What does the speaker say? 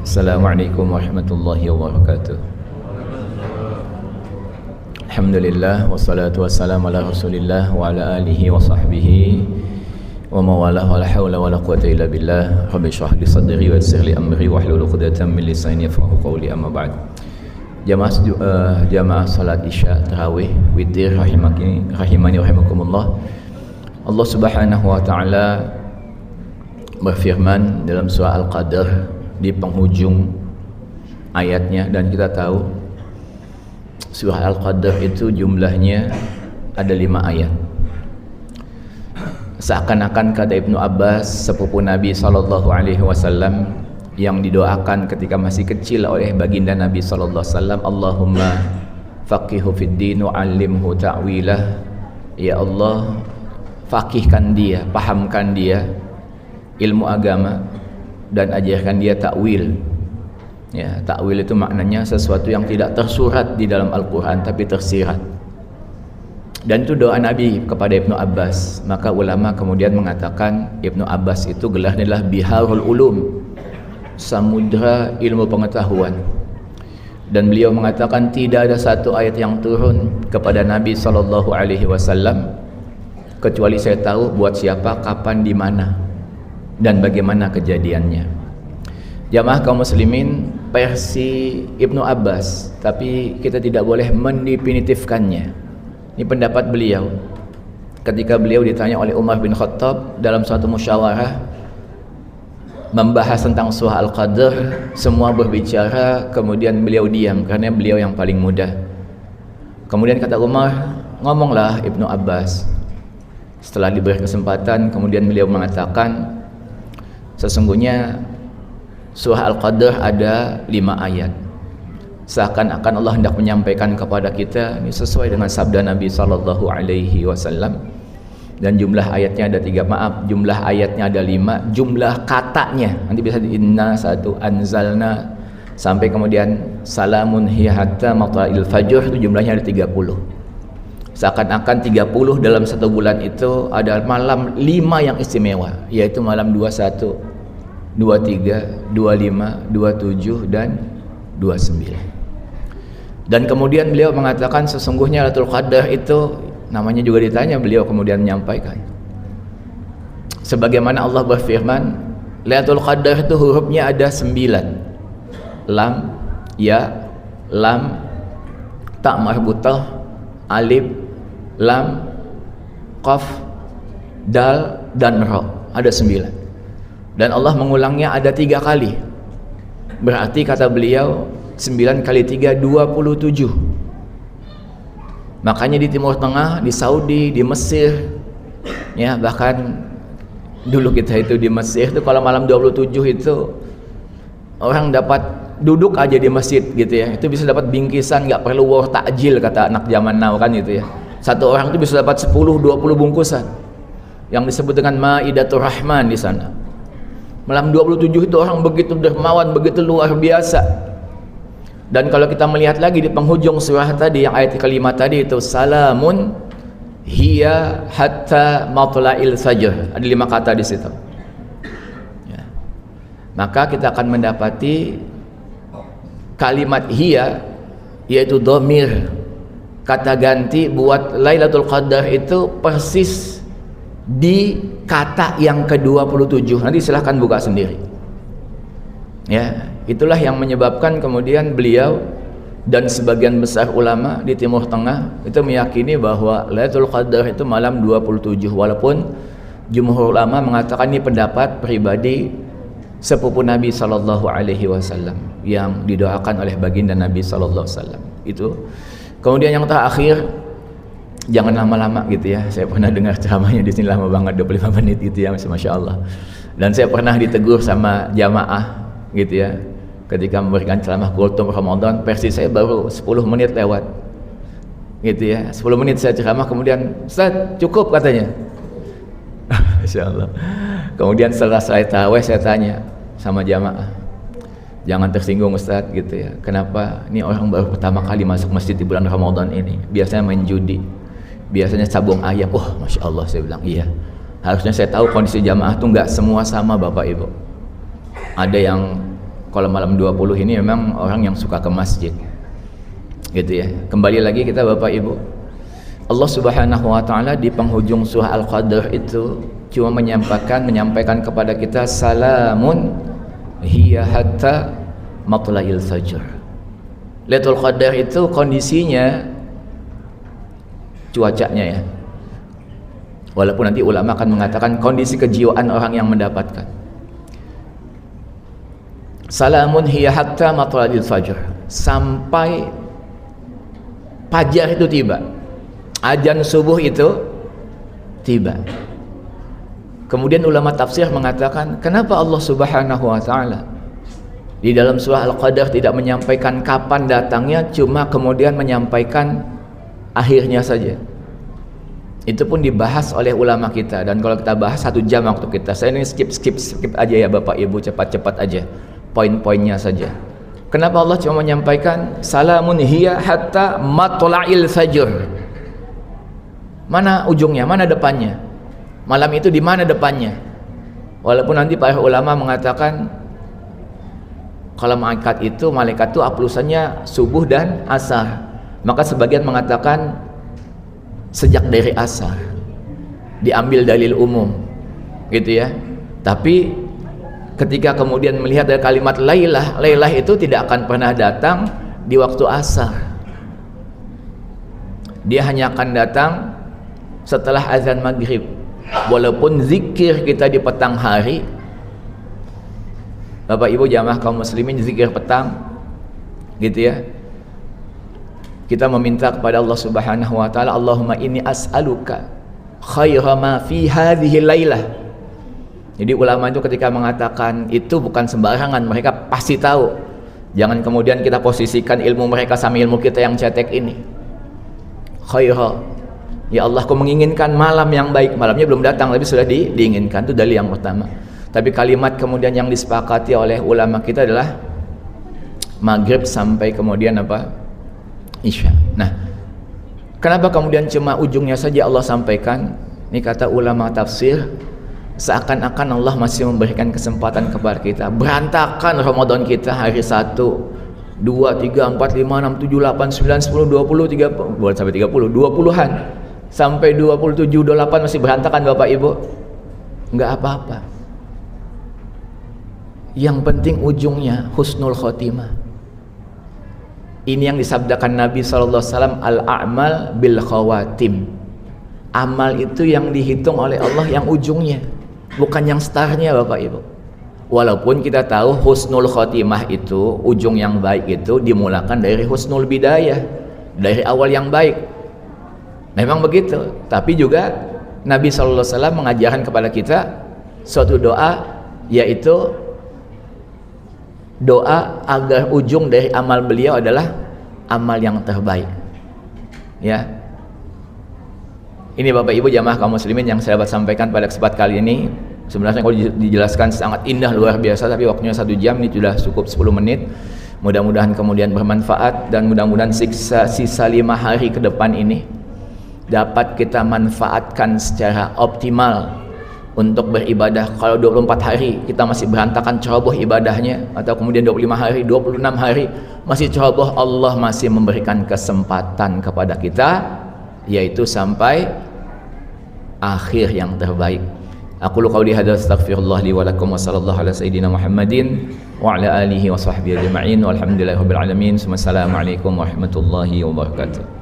Assalamualaikum warahmatullahi wabarakatuh. Alhamdulillah wassalatu wassalamu ala Rasulillah wa ala alihi wa sahbihi wa mawalah wa la hawla wa la quwwata illa billah. Rabbi shrah li sadri wa yassir li amri wahlul 'uqdatam min lisani yafqahu qawli. Amma ba'd. Jamaah salat Isya tarawih witir rahimani rahimakumullah. Allah Subhanahu wa taala berfirman dalam surah Al-Qadr di penghujung ayatnya, dan kita tahu surah Al-Qadr itu jumlahnya ada 5 ayat. Seakan-akan kata Ibnu Abbas, sepupu Nabi SAW, yang didoakan ketika masih kecil oleh baginda Nabi SAW, Allahumma faqihu fid din wa 'allimhu ta'wilah. Ya Allah, faqihkan dia, pahamkan dia ilmu agama dan ajarkan dia takwil. Ya, takwil itu maknanya sesuatu yang tidak tersurat di dalam Al-Quran tapi tersirat. Dan itu doa Nabi kepada Ibnu Abbas. Maka ulama kemudian mengatakan Ibnu Abbas itu gelarnya adalah Biharul Ulum, samudra ilmu pengetahuan. Dan beliau mengatakan tidak ada satu ayat yang turun kepada Nabi SAW kecuali saya tahu buat siapa, kapan, di mana, dan bagaimana kejadiannya. Jamaah kaum muslimin, versi Ibnu Abbas, tapi kita tidak boleh mendefinitifkannya. Ini pendapat beliau ketika beliau ditanya oleh Umar bin Khattab dalam suatu musyawarah membahas tentang surah Al-Qadr. Semua berbicara, kemudian beliau diam karena beliau yang paling muda. Kemudian kata Umar, ngomonglah Ibnu Abbas. Setelah diberi kesempatan, kemudian beliau mengatakan, sesungguhnya surah Al-Qadr ada 5 ayat. Seakan-akan Allah hendak menyampaikan kepada kita, ini sesuai dengan sabda Nabi SAW. Dan jumlah ayatnya ada 3, jumlah ayatnya ada 5, jumlah katanya nanti bisa di inna 1, anzalna, sampai kemudian salamun hiya hatta matla'il fajr, itu jumlahnya ada 30. Seakan-akan 30 dalam 1 bulan itu ada malam 5 yang istimewa, yaitu malam 21, 23, 25, 27 dan 29. Dan kemudian beliau mengatakan sesungguhnya Lailatul Qadar itu namanya juga ditanya, beliau kemudian menyampaikan sebagaimana Allah berfirman, Lailatul Qadar itu hurufnya ada 9, lam, ya, lam, ta marbutah, alif, lam, qaf, dal, dan ra, ada 9. Dan Allah mengulangnya ada 3 kali. Berarti kata beliau 9 kali 3 27. Makanya di Timur Tengah, di Saudi, di Mesir, ya, bahkan dulu kita itu di Mesir itu kalau malam 27 itu orang dapat duduk aja di masjid gitu ya, itu bisa dapat bingkisan, nggak perlu war takjil kata anak zaman now kan gitu ya. Satu orang itu bisa dapat 10-20 bungkusan yang disebut dengan Maidatur Rahman di sana. Malam 27 itu orang begitu dermawan, begitu luar biasa. Dan kalau kita melihat lagi di penghujung surah tadi, yang ayat kelima tadi itu salamun hiya hatta matla'il fajr, ada 5 kata di situ ya. Maka kita akan mendapati kalimat hiya, yaitu dhamir, kata ganti buat Lailatul Qadar itu persis di kata yang ke-27. Nanti silahkan buka sendiri ya. Itulah yang menyebabkan kemudian beliau dan sebagian besar ulama di Timur Tengah itu meyakini bahwa Lailatul Qadar itu malam 27, walaupun jumhur ulama mengatakan ini pendapat pribadi sepupu Nabi SAW yang didoakan oleh baginda Nabi SAW. Itu kemudian yang terakhir, jangan lama-lama gitu ya. Saya pernah dengar ceramahnya di sini lama banget, 25 menit gitu ya, Masya Allah. Dan saya pernah ditegur sama jamaah gitu ya, ketika memberikan ceramah kultum Ramadan, versi saya baru 10 menit lewat gitu ya. 10 menit saya ceramah, kemudian Ustaz cukup katanya. Masya Allah. Kemudian setelah saya tarawih, saya tanya sama jamaah, jangan tersinggung Ustaz gitu ya, kenapa ini orang baru pertama kali masuk masjid di bulan Ramadan ini, biasanya main judi, biasanya sabung ayam. Oh Masya Allah, saya bilang iya, harusnya saya tahu kondisi jamaah tuh nggak semua sama Bapak Ibu. Ada yang Kalau malam 20 ini memang orang yang suka ke masjid, gitu ya. Kembali lagi kita Bapak Ibu, Allah Subhanahu wa taala di penghujung surah Al-Qadr itu cuma menyampaikan kepada kita salamun hiya hatta matla'il fajr. Lailatul Qadar itu kondisinya cuacanya ya. Walaupun nanti ulama akan mengatakan kondisi kejiwaan orang yang mendapatkan. Salamun hiya hatta matla'il fajr, sampai fajar itu tiba, azan subuh itu tiba. Kemudian ulama tafsir mengatakan, kenapa Allah Subhanahu wa taala di dalam surah Al-Qadr tidak menyampaikan kapan datangnya, cuma kemudian menyampaikan akhirnya saja. Itu pun dibahas oleh ulama kita, dan kalau kita bahas 1 jam waktu kita. Saya ini skip aja ya Bapak Ibu, cepat-cepat aja poin-poinnya saja. Kenapa Allah cuma menyampaikan salamun hiya hatta matla'il fajr? Mana ujungnya, mana depannya? Malam itu di mana depannya? Walaupun nanti para ulama mengatakan kalau malaikat itu aplusannya subuh dan asar, maka sebagian mengatakan sejak dari asar, diambil dalil umum, gitu ya. Tapi ketika kemudian melihat dari kalimat lailah itu tidak akan pernah datang di waktu asar. Dia hanya akan datang setelah azan maghrib. Walaupun zikir kita di petang hari, Bapak Ibu jamaah kaum muslimin, zikir petang, gitu ya, kita meminta kepada Allah Subhanahu wa taala, Allahumma inni as'aluka khaira ma fi hadhihi lailah. Jadi ulama itu ketika mengatakan itu bukan sembarangan, mereka pasti tahu. Jangan kemudian kita posisikan ilmu mereka sama ilmu kita yang cetek ini. Khaira, ya Allah, aku menginginkan malam yang baik. Malamnya belum datang tapi sudah diinginkan, itu dalil yang pertama. Tapi kalimat kemudian yang disepakati oleh ulama kita adalah maghrib sampai kemudian apa? Isya. Nah, kenapa kemudian cuma ujungnya saja Allah sampaikan? Ini kata ulama tafsir, seakan-akan Allah masih memberikan kesempatan kepada kita. Berantakan Ramadan kita hari 1, 2, 3, 4, 5, 6, 7, 8, 9, 10, 20, 30, bukan sampai 30, 20-an sampai 27, 28 masih berantakan Bapak Ibu. Enggak apa-apa. Yang penting ujungnya husnul khotimah. Ini yang disabdakan Nabi SAW, al-a'mal bil khawatim. Amal itu yang dihitung oleh Allah yang ujungnya, bukan yang startnya Bapak Ibu. Walaupun kita tahu husnul khotimah itu, ujung yang baik itu dimulakan dari husnul bidayah, dari awal yang baik. Memang begitu. Tapi juga Nabi SAW mengajarkan kepada kita suatu doa, yaitu doa agar ujung dari amal beliau adalah amal yang terbaik. Ya, ini Bapak Ibu jamaah kaum muslimin yang saya dapat sampaikan pada kesempatan kali ini. Sebenarnya kalau dijelaskan sangat indah luar biasa, tapi waktunya 1 jam, ini sudah cukup 10 menit. Mudah-mudahan kemudian bermanfaat, dan mudah-mudahan sisa 5 hari ke depan ini dapat kita manfaatkan secara optimal untuk beribadah. Kalau 24 hari kita masih berantakan ceroboh ibadahnya, atau kemudian 25 hari, 26 hari masih ceroboh, Allah masih memberikan kesempatan kepada kita, yaitu sampai akhir yang terbaik. Aku qauli hadza astaghfirullah li wa lakum wa sallallahu ala sayyidina Muhammadin wa ala alihi wa sahbihi ajma'in walhamdulillahirabbil alamin. Wassalamualaikum warahmatullahi wabarakatuh.